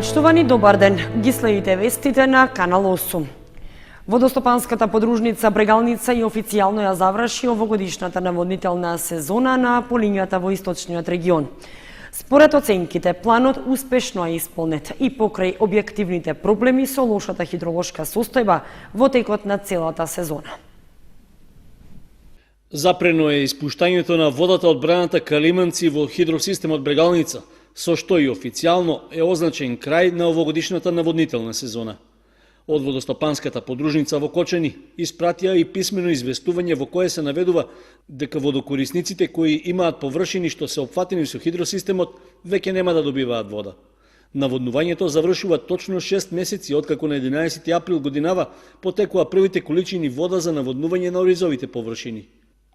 Поштовани, добар ден. Ги следите вестите на Канал 8. Водостопанската подружница Брегалница и официјално ја заврши овогодишната наводнителна сезона на полињата во источниот регион. Според оценките, планот успешно е исполнет и покрај објективните проблеми со лошата хидролошка состојба во текот на целата сезона. Запрено е испуштањето на водата од браната Калиманци во хидросистемот Брегалница, со што и официјално е означен крај на овогодишната наводнителна сезона. Од водостопанската подружница во Кочани испратија и писмено известување во кое се наведува дека водокорисниците кои имаат површини што се опфатени со хидросистемот веќе нема да добиваат вода. Наводнувањето завршува точно 6 месеци откако на 11 април годинава потекува првите количини вода за наводнување на оризовите површини.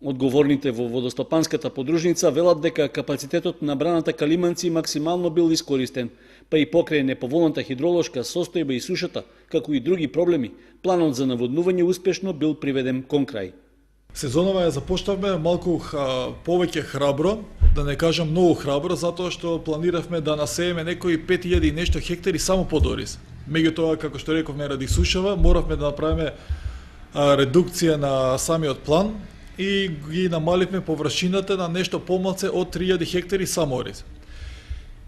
Одговорните во водостопанската подружница велат дека капацитетот на браната Калиманци максимално бил искористен, па и покрај неповолната хидролошка состојба и сушата, како и други проблеми, планот за наводнување успешно бил приведен кон крај. Сезонова ја започнавме малку повеќе храбро, да не кажам многу храбро, затоа што планиравме да насееме некои 5000 и нешто хектари само под ориз. Меѓутоа, како што рековме, ради сушава, моравме да направиме редукција на самиот план и ги намаливме површината на нешто помалце од 3000 хектари само ориз.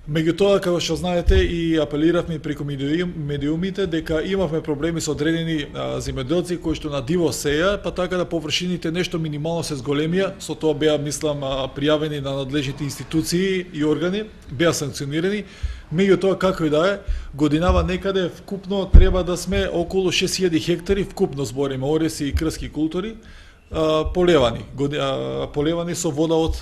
Меѓутоа, како што знаете, и апелиравме преку медиумите дека имавме проблеми со одредени земјоделци кои што на диво сеја, па така да површините нешто минимално се зголемија, со тоа беа, мислам, пријавени на надлежните институции и органи, беа санкционирани. Меѓутоа, како и да е, годинава некаде вкупно треба да сме околу 6000 хектари, вкупно збориме ориз и крски култури, полевани со вода од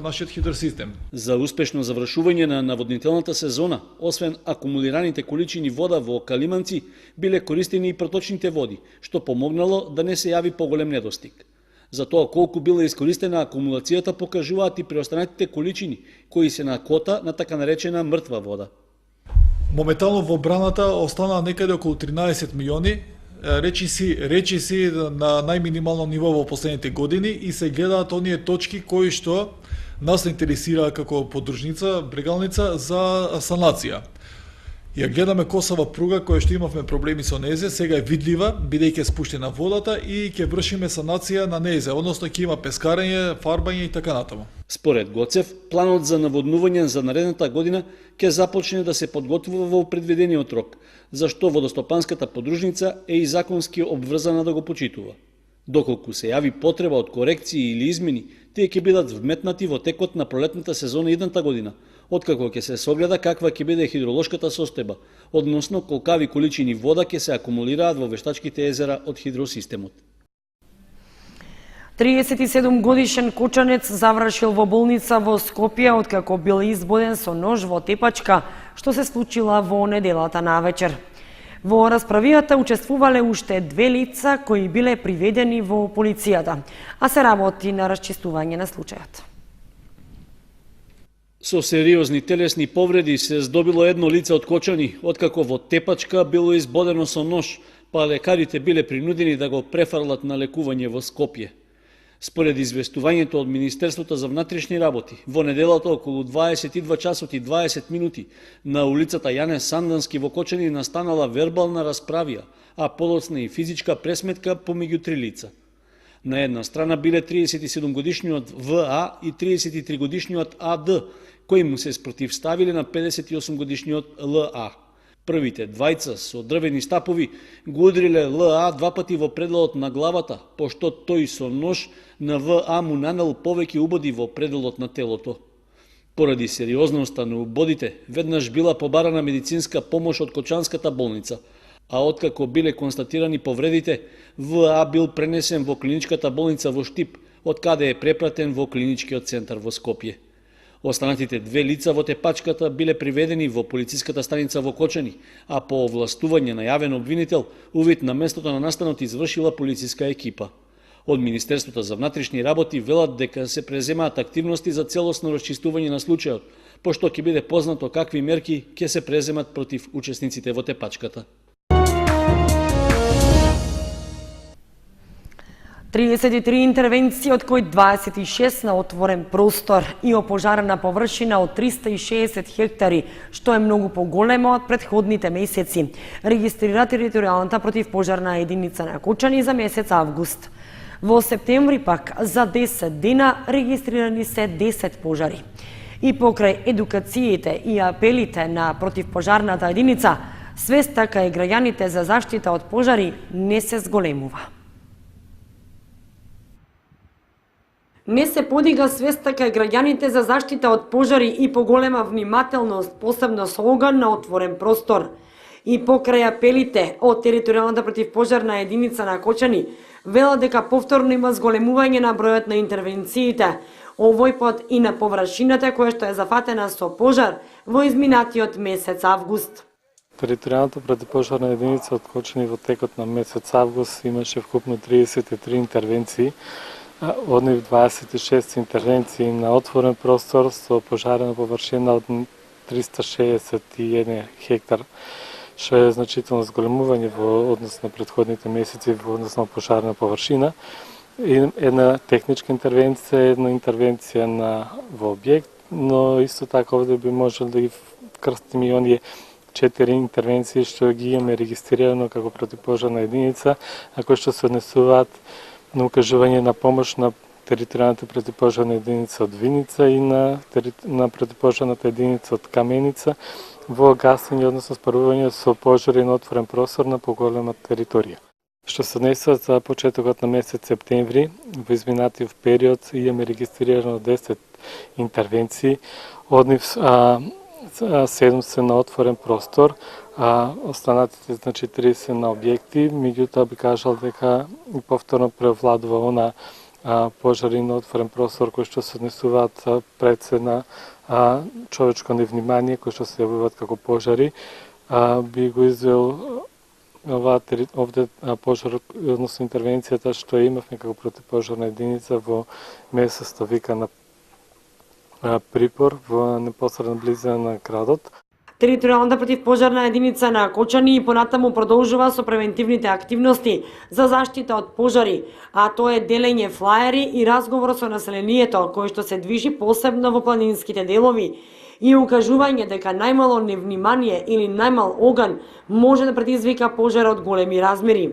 нашиот хидросистем. За успешно завршување на наводнителната сезона, освен акумулираните количини вода во Калиманци, биле користени и проточните води, што помогнало да не се јави поголем недостиг. За тоа колку била искористена акумулацијата покажуваат и преостанатите количини, кои се на кота на така наречена мртва вода. Моментално во браната останаа некаде околу 13 милиони, речи си на најминимално ниво во последните години и се гледаат оние точки кои што нас интересира како подружница Брегалница за санација. Ја гледаме косава пруга која што имавме проблеми со незе, сега е видлива, бидејќи е спуштена водата и ќе вршиме санација на незе, односно ќе има пескарење, фарбање и така натаму. Според Гоцев, планот за наводнување за наредната година ќе започне да се подготвува во предвидениот рок, зашто водостопанската подружница е и законски обврзана да го почитува. Доколку се јави потреба од корекции или измени, тие ќе бидат вметнати во текот на пролетната сезона идната година, откако ќе се согледа каква ќе биде хидролошката состојба, односно колкави количини вода ќе се акумулираат во вештачките езера од хидросистемот. 37 годишен кочанец завршил во болница во Скопје откако бил избоден со нож во тепачка, што се случила во неделата навечер. Во расправијата учествувале уште 2 лица кои биле приведени во полицијата, а се работи на расчистување на случајот. Со сериозни телесни повреди се здобило едно лице од Кочани, откако во тепачка било избодено со нож, па лекарите биле принудени да го префрлат на лекување во Скопје. Според известувањето од Министерството за внатрешни работи, во неделата околу 22 часот и 20 минути на улицата Јане Сандански во Кочани настанала вербална расправија, а подоцна и физичка пресметка помеѓу 3 лица. На една страна биле 37-годишниот ВА и 33-годишниот АД, кои му се спротивставиле на 58-годишниот ЛА. Првите двајца со дрвени стапови го удриле ЛА 2 пати во пределот на главата, пошто тој со нож на ВА му нанел повеќе убоди во пределот на телото. Поради сериозноста на убодите, веднаш била побарана медицинска помош од Кочанската болница, а откако биле констатирани повредите, ВА бил пренесен во клиничката болница во Штип, од каде е препратен во клиничкиот центар во Скопје. Останатите 2 лица во тепачката биле приведени во полициската станица во Кочани, а по овластување на јавен обвинител, увид на местото на настанот извршила полициска екипа. Од Министерството за внатрешни работи велат дека се преземаат активности за целосно расчистување на случајот, пошто ќе биде познато какви мерки ќе се преземат против учесниците во тепачката. 33 интервенции, од кои 26 на отворен простор и опожарена површина од 360 хектари, што е многу поголемо од претходните месеци, регистрира територијалната противпожарна единица на Кочани за месец август. Во септември пак за 10 дена регистрирани се 10 пожари. И покрај едукациите и апелите на противпожарната единица, свеста кај граѓаните за заштита од пожари не се зголемува. Не се подига свеста кај граѓаните за заштита од пожари и поголема внимателност, посебно со оган на отворен простор. И покрај апелите од територијалната противпожарна единица на Кочани, велат дека повторно има зголемување на бројот на интервенциите, овој пат и на површината која што е зафатена со пожар во изминатиот месец август. Територијалната противпожарна единица од Кочани во текот на месец август имаше вкупно 33 интервенции, од нив 26 интервенции на отворен простор со пожарена површина од 361 хектар, што е значително зголемување во однос на претходните месеци во однос на пожарна површина. Една техничка интервенција, една интервенција во објект, но исто така овде би можел да ги вкрстиме и оние 4 интервенции што ги имаме регистрирано како противпожарна единица, а кои што се однесуваат на укажување на помош на територијалната противпожарна единица од Виница и на противпожарната единица од Каменица во гасење, односно спарување со пожари на отворен простор на поголема територија. Што се однесува за почетокот на месец септември, во изминатиот период имаме регистрирано 10 интервенции, од нив 7 се на отворен простор, а останатите, значи 30 на објекти, меѓутоа би кажал дека повторно превладува она пожари на отворен простор кои што се однесуваат пред се на човечко невнимание, кои што се јавуваат како пожари. Би го извел овде пожар, односно интервенцијата што имавме како противпожарна единица во место викана Припор во непосредна близина на градот. Територијалната противпожарна единица на Кочани и понатаму продолжува со превентивните активности за заштита од пожари, а тоа е делење флаери и разговор со населението кој што се движи посебно во планинските делови и укажување дека најмало невнимание или најмал оган може да предизвика пожар од големи размери.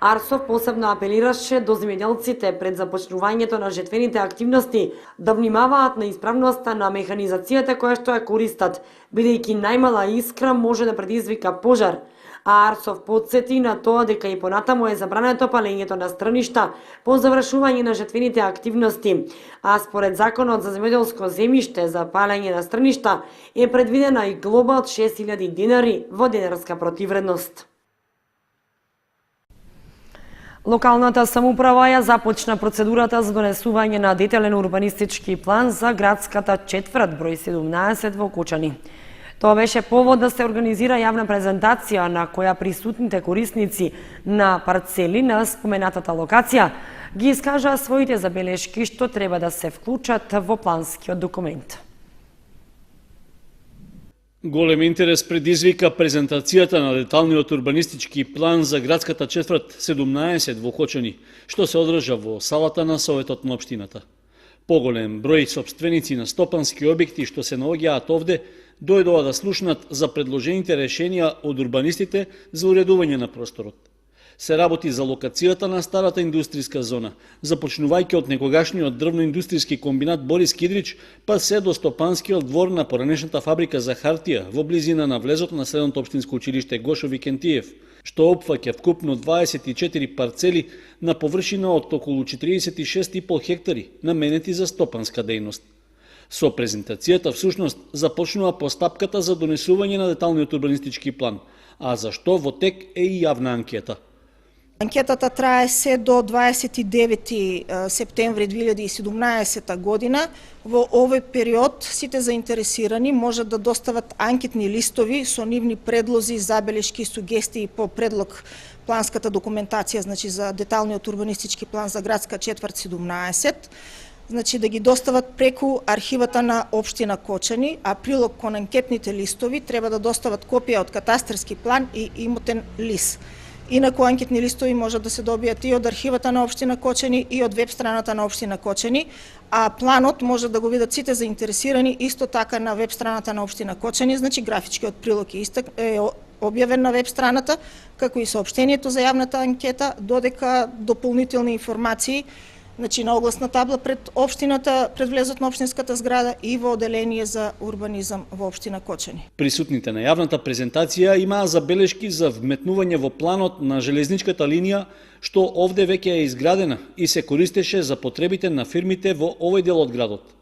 Арсов посебно апелираше до земјоделците пред започнувањето на жетвените активности да внимаваат на исправноста на механизацијата која што ја користат, бидејќи најмала искра може да предизвика пожар. А Арсов потсети на тоа дека и понатаму е забрането палењето на страништа по завршување на жетвените активности, а според Законот за земјоделско земјиште за палење на страништа е предвидена и глоба од 6000 динари во денарска противредност. Локалната самоуправа ја започна процедурата за донесување на детелен урбанистички план за градската четврт број 17 во Кочани. Тоа беше повод да се организира јавна презентација на која присутните корисници на парцели на споменатата локација ги искажаа своите забелешки што треба да се вклучат во планскиот документ. Голем интерес предизвика презентацијата на деталниот урбанистички план за градската четврт 17 во Кочани, што се одржа во салата на Советот на општината. Поголем број сопственици на стопански објекти што се наоѓаат овде дојдоа да слушнат за предложените решенија од урбанистите за уредување на просторот. Се работи за локацијата на старата индустријска зона, започнувајќи од некогашниот дрвно-индустријски комбинат Борис Кидрич, па се до стопанскиот двор на поранешната фабрика за хартија во близина на влезот на средното општинско училиште Гошо Викентиев, што опфаќа вкупно 24 парцели на површина од околу 46,5 хектари, наменети за стопанска дејност. Со презентацијата всушност започнува постапката за донесување на деталниот урбанистички план, а зашто во тек е и јавна анкета. Анкетата трае се до 29 септември 2017 година. Во овој период сите заинтересирани можат да достават анкетни листови со нивни предлози, забелешки и сугестии по предлог планската документација, значи за деталниот урбанистички план за градска четврт 17. Значи да ги достават преку архивата на општина Кочани, а прилог кон анкетните листови треба да достават копија од катастарски план и имотен лист. Инаку анкетни листови може да се добијат и од архивата на општина Кочани и од веб страната на општина Кочани, а планот може да го видат сите заинтересирани исто така на веб страната на општина Кочани, значи графичкиот прилог е објавен на веб страната, како и соопштението за јавната анкета, додека дополнителни информации, значи на огласна табла пред општината, пред влезот на општинската зграда и во оделение за урбанизам во општина Кочани. Присутните на јавната презентација имаа забелешки за вметнување во планот на железничката линија, што овде веќе е изградена и се користеше за потребите на фирмите во овој дел од градот.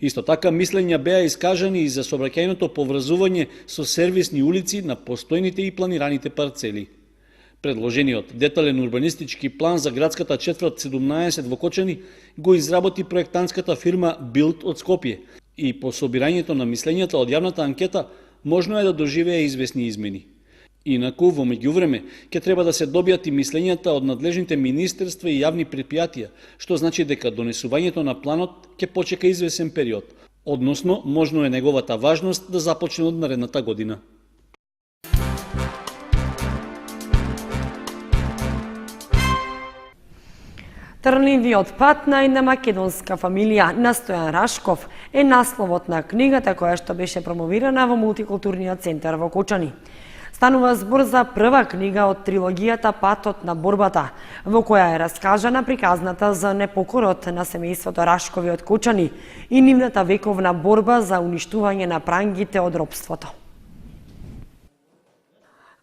Исто така мислења беа искажани и за сообраќајното поврзување со сервисни улици на постојните и планираните парцели. Предложениот детален урбанистички план за градската четврт 17 во Кочани го изработи проектантската фирма Билд од Скопје и по собирањето на мислењата од јавната анкета можно е да доживее известни измени. Инаку, во меѓувреме, ќе треба да се добијат и мислењата од надлежните министерства и јавни предпријатија, што значи дека донесувањето на планот ќе почека извесен период, односно можно е неговата важност да започне од наредната година. Трнливиот пат на една македонска фамилија на Стојан Рашков е насловот на книгата која што беше промовирана во мултикултурниот центар во Кочани. Станува збор за прва книга од трилогијата Патот на борбата, во која е раскажана приказната за непокорот на семејството Рашкови од Кочани и нивната вековна борба за уништување на прангите од робството.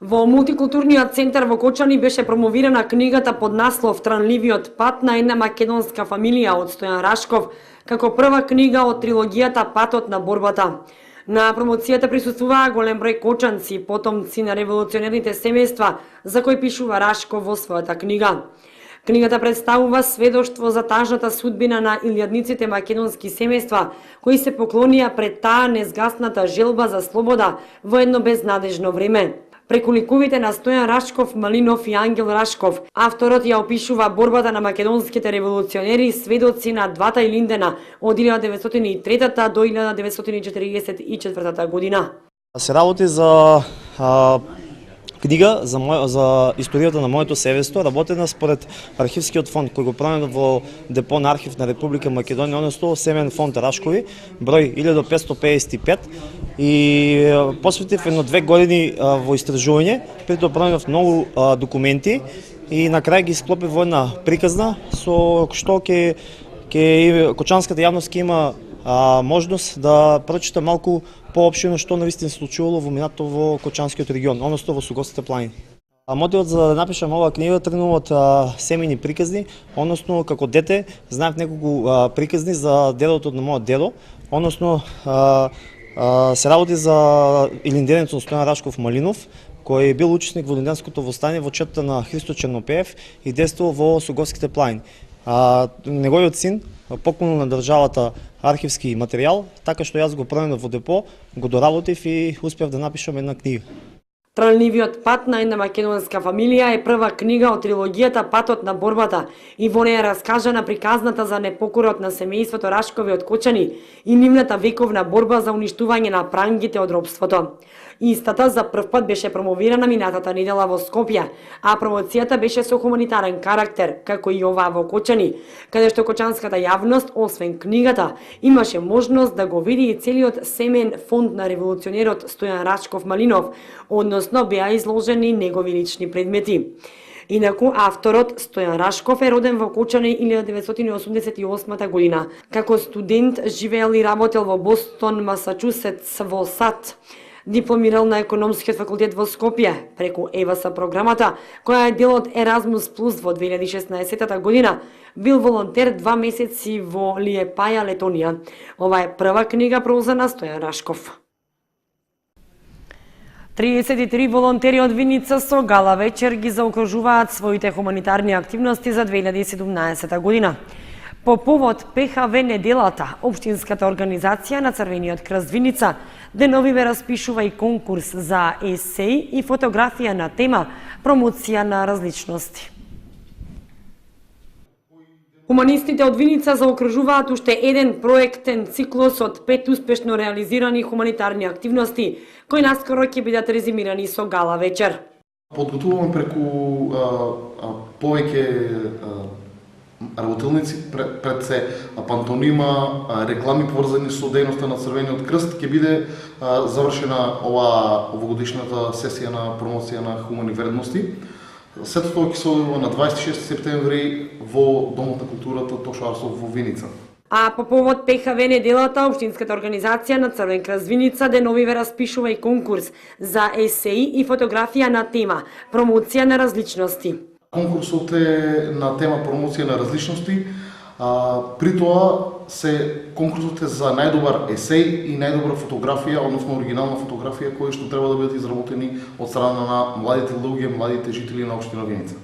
Во мултикултурниот центар во Кочани беше промовирана книгата под наслов Трнливиот пат на една македонска фамилија од Стојан Рашков, како прва книга од трилогијата Патот на борбата. На промоцијата присуствуваа голем број кочанци, потомци на револуционерните семејства, за кои пишува Рашков во својата книга. Книгата представува сведоштво за тажната судбина на илјадниците македонски семејства, кои се поклонија пред таа незгасната желба за слобода во едно безнадежно време. Преку ликовите на Стојан Рашков, Малинов и Ангел Рашков, авторот ја опишува борбата на македонските револуционери сведоци на двата Илиндена од 1903 до 1944 година. Се работи за книга за историјата на моето семејство, работена според архивскиот фонд кој го пронајдов во депо на архив на Република Македонија, односно Семен фонд Рашкови, број 1555, и посветив едно 2 години во истражување, притоа пронајдов многу документи и на крај ги склопив во една приказна со што ќе кочанската јавност ќе има можност да прочита малку поопширно што навистина се случувало во минато во Кочанскиот регион, односно во Сугорските планини. Мотивот за да напишам оваа книга тргнува од семејни приказни, односно како дете знаев неколку приказни за делото на мојот дедо, односно се работи за илинденецот Стојан Рашков Малинов, кој бил учесник во илинденското востание во четата на Христо Чернопеев и действувал во Сугорските планини. Неговиот син поклонил на државата архивски материјал, така што јас го пронајдов во депо, го доработив и успев да напишам една книга. Трнливиот пат на една македонска фамилија е прва книга од трилогијата Патот на борбата и во неја е раскажана приказната за непокорот на семејството Рашкови од Кочани и нивната вековна борба за уништување на прангите од робството. Истата за прв пат беше промовирана минатата недела во Скопје, а промоцијата беше со хуманитарен карактер, како и оваа во Кочани, каде што кочанската јавност, освен книгата, имаше можност да го види и целиот семен фонд на револуционерот Стојан Рашков Малинов, односно беа изложени негови лични предмети. Инаку, авторот Стојан Рашков е роден во Кочани 1988 година. Како студент живеел и работел во Бостон, Масачусетс, во САД. Дипломирал на економскиот факултет во Скопје преку ЕВАСА програмата, која е дел од Еразмус Плюс во 2016 година. Бил волонтер 2 месеци во Лиепаја, Летонија. Ова е прва книга проза на Стојан Рашков. 33 волонтери од Виница со гала вечер ги заокружуваат своите хуманитарни активности за 2017 година. По повод ПХВ неделата, Општинската организација на Црвениот крст Виница деновиве распишува и конкурс за есеј и фотографија на тема промоција на различности. Хуманистите од Виница заокружуваат уште еден проектен циклус од 5 успешно реализирани хуманитарни активности, кои наскоро ќе бидат резимирани со гала вечер. Подготуваме преку повеќе работилници, пред се пантонима, реклами поврзани со дејноста на Црвениот крст, ќе биде завршена овогодишната сесија на промоција на хумани вредности. Сето тоа ќе се одржува на 26 септември во Домот на културата Тошарсов во Виница. А по повод ПХВ неделата, Општинската организација на Црвен крст Виница деновиве распишува и конкурс за есеи и фотографија на тема промоција на различности. Конкурсот е на тема промоција на различности. При тоа конкурсот е за најдобар есеј и најдобра фотографија, односно оригинална фотографија кои што треба да бидат изработени од страна на младите луѓе, младите жители на општина Виница.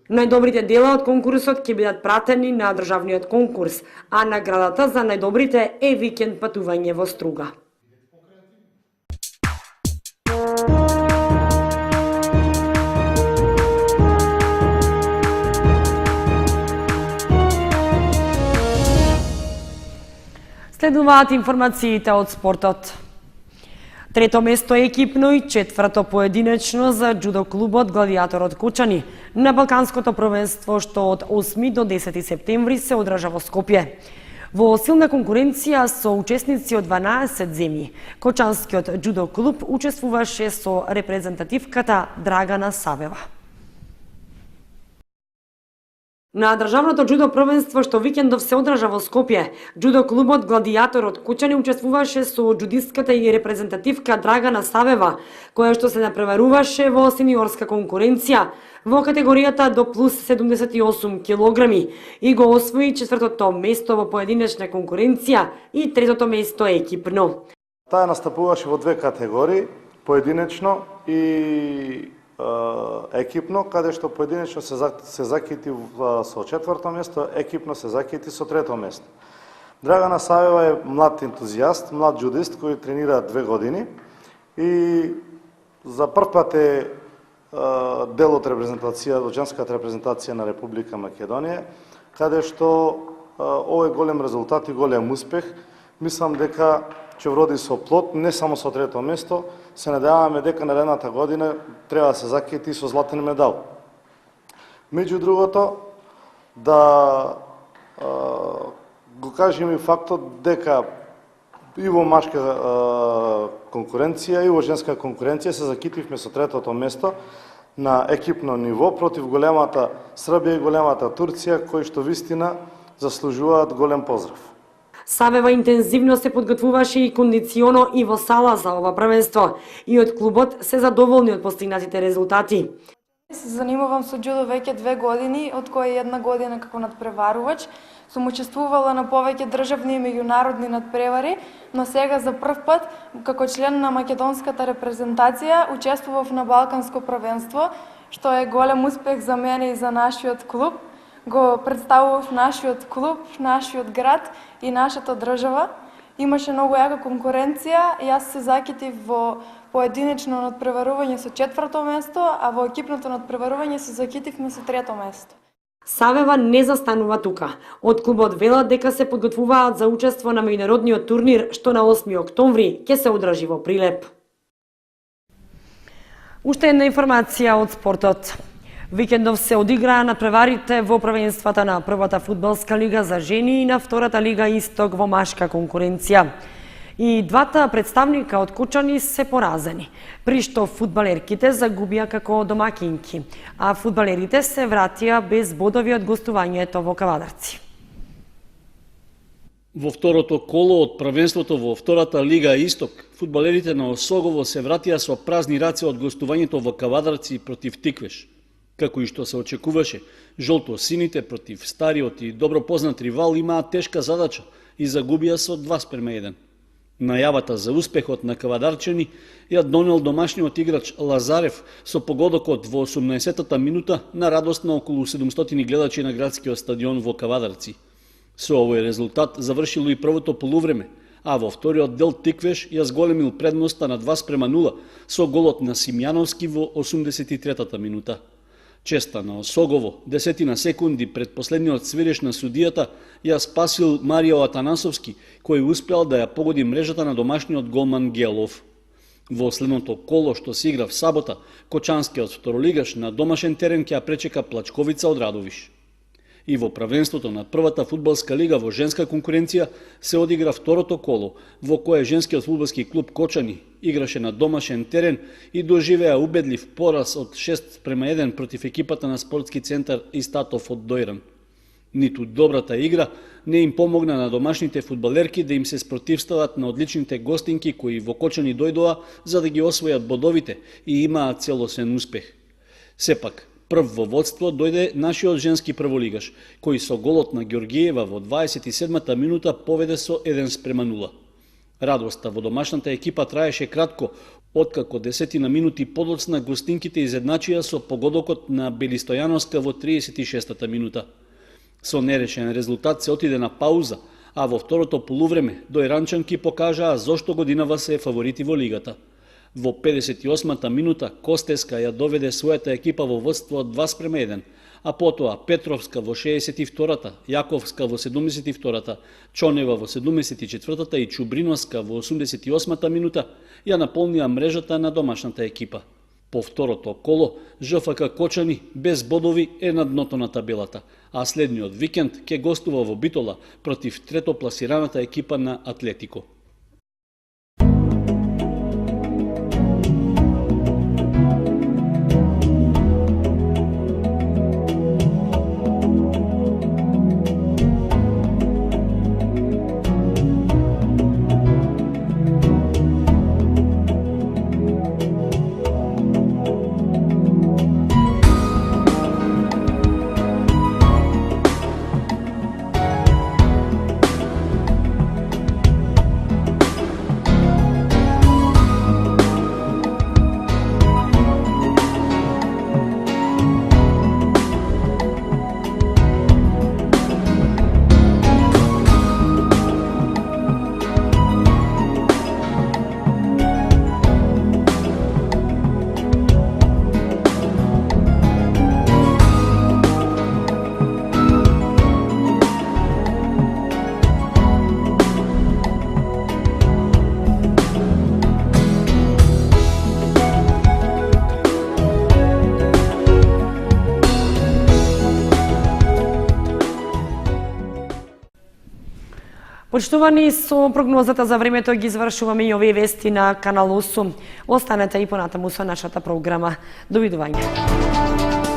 Најдобрите дела од конкурсот ќе бидат пратени на државниот конкурс, а наградата за најдобрите е викенд патување во Струга. Следуваат информациите од спортот. Трето место екипно и четврто поединечно за джудо клубот Гладиатор од Кочани на Балканското првенство што од 8 до 10 септември се одржа во Скопје. Во силна конкуренција со учесници од 12 земји, Кочанскиот джудо клуб учествуваше со репрезентативката Драгана Савева. На државното джудо првенство што викендов се одржа во Скопје, джудо клубот Гладиатор од Кучани учествуваше со джудистката и репрезентативка Драгана Савева, која што се напреваруваше во сениорска конкуренција во категоријата до плюс 78 килограми и го освои четвртото место во поединечна конкуренција и третото место екипно. Таа настапуваше во две категории, поединечно и екипно, каде што поединечно се закити со четврто место, екипно се закити со трето место. Драгана Савева е млад ентузијаст, млад джудист кој тренира 2 години и за прв пат е дел од женската репрезентација на Република Македонија, каде што овој голем резултат и голем успех, мислам дека ќе вроди со плод, не само со трето место, се надеваме дека наредната година треба да се закити со златен медал. Меѓу другото, да го кажем и фактот дека и во машка конкуренција и во женска конкуренција се закитивме со третото место на екипно ниво против големата Србија и големата Турција, кои што вистина заслужуваат голем поздрав. Савева интензивно се подготвуваше и кондиционо и во сала за ова првенство и од клубот се задоволни од постигнатите резултати. Се занимавам со џудо веќе 2 години, од кои 1 година како надпреварувач. Сум учествувала на повеќе државни и меѓународни надпревари, но сега за прв пат, како член на македонската репрезентација, учествував на Балканско првенство, што е голем успех за мене и за нашиот клуб. Го представував нашиот клуб, нашиот град и нашата држава. Имаше многу јака конкуренција, јас се закитив во поединечно надпреварување со четврто место, а во екипното надпреварување се закитивме со трето место. Савева не застанува тука. Од клубот велат дека се подготвуваат за учество на меѓународниот турнир што на 8 октомври ќе се одржи во Прилеп. Уште една информација од спортот. Викендов се одиграа надпреварите во првенствата на првата фудбалска лига за жени и на втората лига Исток во машка конкуренција. И двата представника од Кучани се поразени, при што фудбалерките загубија како домакинки, а фудбалерите се вратија без бодови од гостувањето во Кавадарци. Во второто коло од првенството во втората лига Исток, фудбалерите на Осогово се вратија со празни раце од гостувањето во Кавадарци против Тиквеш. Како и што се очекуваше, жолто-сините против стариот и добро познат ривал имаат тешка задача и загубија со 2:1. Најавата за успехот на кавадарчани ја донел домашниот играч Лазарев со погодокот во 18-та минута на радост на околу 700 гледачи на градскиот стадион во Кавадарци. Со овој резултат завршило и првото полувреме, а во вториот дел Тиквеш ја зголемил предноста на 2:0 со голот на Симјановски во 83-та минута. Честа на Осогово, 10 секунди пред последниот свиреш на судијата, ја спасил Марио Атанасовски, кој успеал да ја погоди мрежата на домашниот голман Гелов. Во следното коло што се игра в сабота, Кочанскиот второлигаш на домашен терен ќе ја пречека Плачковица од Радовиш. И во правенството на првата фудбалска лига во женска конкуренција се одигра второто коло, во кое женскиот фудбалски клуб Кочани играше на домашен терен и доживеа убедлив пораз од 6:1 против екипата на спортски центар Истатов од Дојран. Ниту добрата игра не им помогна на домашните фудбалерки да им се спротивстават на одличните гостинки кои во Кочани дојдоа за да ги освојат бодовите и имаат целосен успех. Сепак, прв во водство дојде нашиот женски прволигаш, кој со голот на Ѓоргиева во 27-та минута поведе со 1:0. Радоста во домашната екипа траеше кратко, откако 10 минути подоцна гостинките изедначија со погодокот на Белистојановска во 36-та минута. Со нерешен резултат се отиде на пауза, а во второто полувреме дојранчанки покажаа зошто годинава се фаворити во лигата. Во 58-та минута Костеска ја доведе својата екипа во водство од 2:1, а потоа Петровска во 62-та, Јаковска во 72-та, Чонева во 74-та и Чубриновска во 88-та минута ја наполнија мрежата на домашната екипа. По второто коло, ЖФК Кочани без бодови е на дното на табелата, а следниот викенд ќе гостува во Битола против третопласираната екипа на Атлетико. Почитувани, со прогнозата за времето ги завршуваме и овие вести на Канал 8. Останете и понатаму со нашата програма. Довидување.